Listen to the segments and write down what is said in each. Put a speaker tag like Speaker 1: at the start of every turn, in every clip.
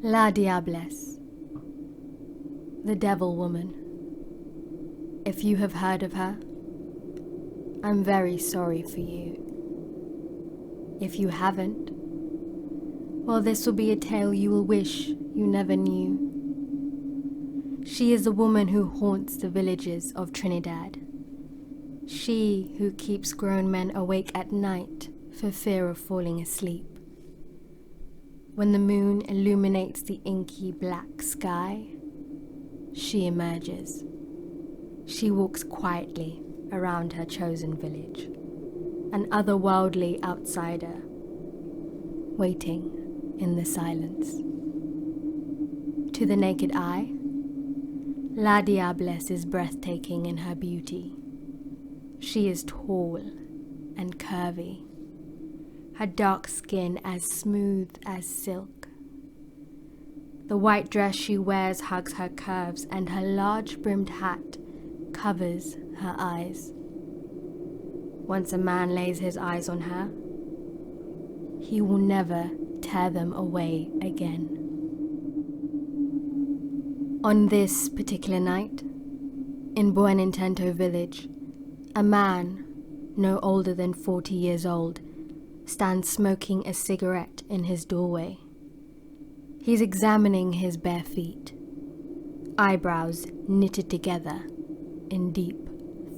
Speaker 1: La Diablesse, the devil woman. If you have heard of her, I'm very sorry for you. If you haven't, well, this will be a tale you will wish you never knew. She is a woman who haunts the villages of Trinidad. She who keeps grown men awake at night for fear of falling asleep. When the moon illuminates the inky black sky, she emerges. She walks quietly around her chosen village, an otherworldly outsider, waiting in the silence. To the naked eye, La Diablesse is breathtaking in her beauty. She is tall and curvy, her dark skin as smooth as silk. The white dress she wears hugs her curves, and her large-brimmed hat covers her eyes. Once a man lays his eyes on her, he will never tear them away again. On this particular night, in Buenintento village, a man, no older than 40 years old, stands smoking a cigarette in his doorway. He's examining his bare feet, eyebrows knitted together in deep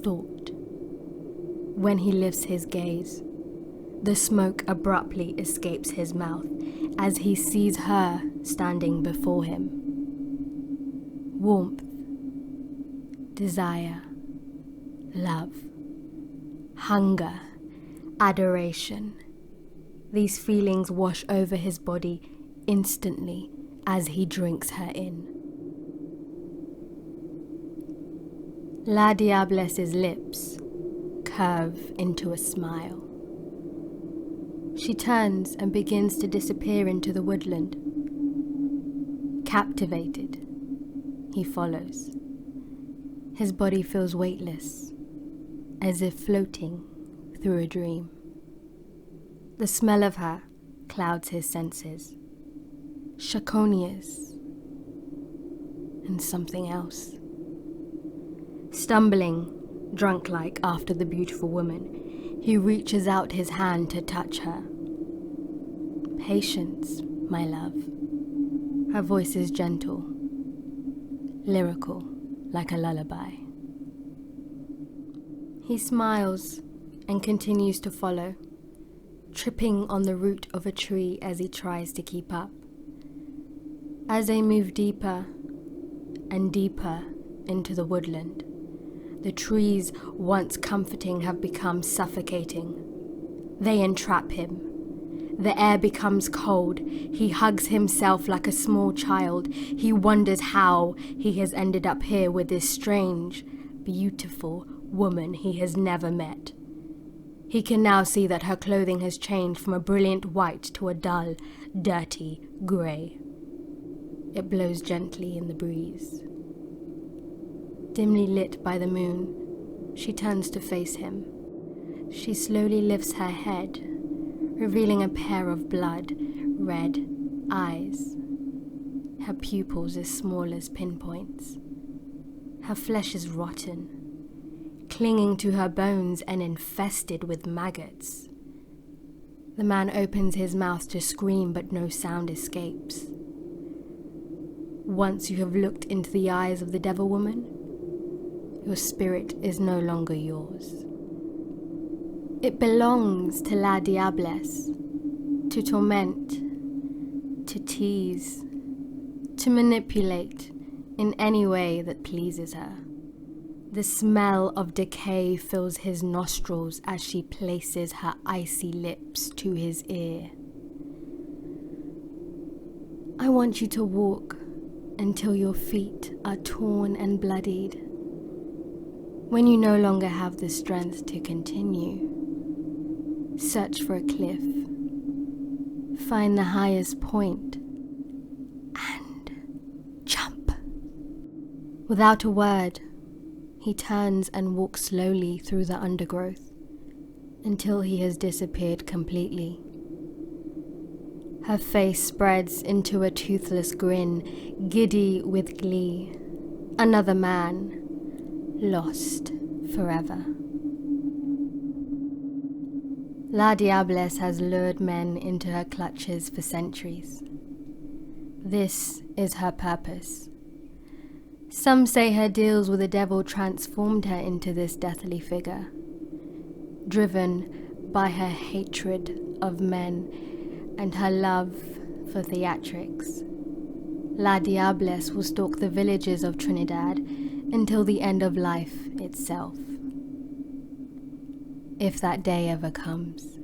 Speaker 1: thought. When he lifts his gaze, the smoke abruptly escapes his mouth as he sees her standing before him. Warmth, desire, love, hunger, adoration. These feelings wash over his body instantly as he drinks her in. La Diablesse's lips curve into a smile. She turns and begins to disappear into the woodland. Captivated, he follows. His body feels weightless, as if floating through a dream. The smell of her clouds his senses. Chaconias and something else. Stumbling, drunk-like after the beautiful woman, he reaches out his hand to touch her. Patience, my love. Her voice is gentle, lyrical, like a lullaby. He smiles and continues to follow, tripping on the root of a tree as he tries to keep up. As they move deeper and deeper into the woodland, the trees, once comforting, have become suffocating. They entrap him. The air becomes cold. He hugs himself like a small child. He wonders how he has ended up here with this strange, beautiful woman he has never met. He can now see that her clothing has changed from a brilliant white to a dull, dirty grey. It blows gently in the breeze. Dimly lit by the moon, she turns to face him. She slowly lifts her head, revealing a pair of blood-red eyes. Her pupils as small as pinpoints. Her flesh is rotten, clinging to her bones and infested with maggots. The man opens his mouth to scream, but no sound escapes. Once you have looked into the eyes of the devil woman, your spirit is no longer yours. It belongs to La Diablesse, to torment, to tease, to manipulate in any way that pleases her. The smell of decay fills his nostrils as she places her icy lips to his ear. I want you to walk until your feet are torn and bloodied. When you no longer have the strength to continue, search for a cliff, find the highest point, and jump. Without a word, he turns and walks slowly through the undergrowth until he has disappeared completely. Her face spreads into a toothless grin, giddy with glee. Another man, lost forever. La Diablesse has lured men into her clutches for centuries. This is her purpose. Some say her deals with the devil transformed her into this deathly figure, driven by her hatred of men and her love for theatrics. La Diablesse will stalk the villages of Trinidad until the end of life itself, if that day ever comes.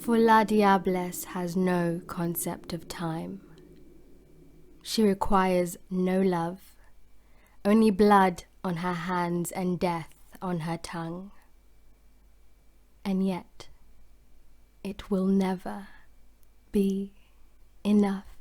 Speaker 1: For La Diablesse has no concept of time. She requires no love, only blood on her hands and death on her tongue. And yet, it will never be enough.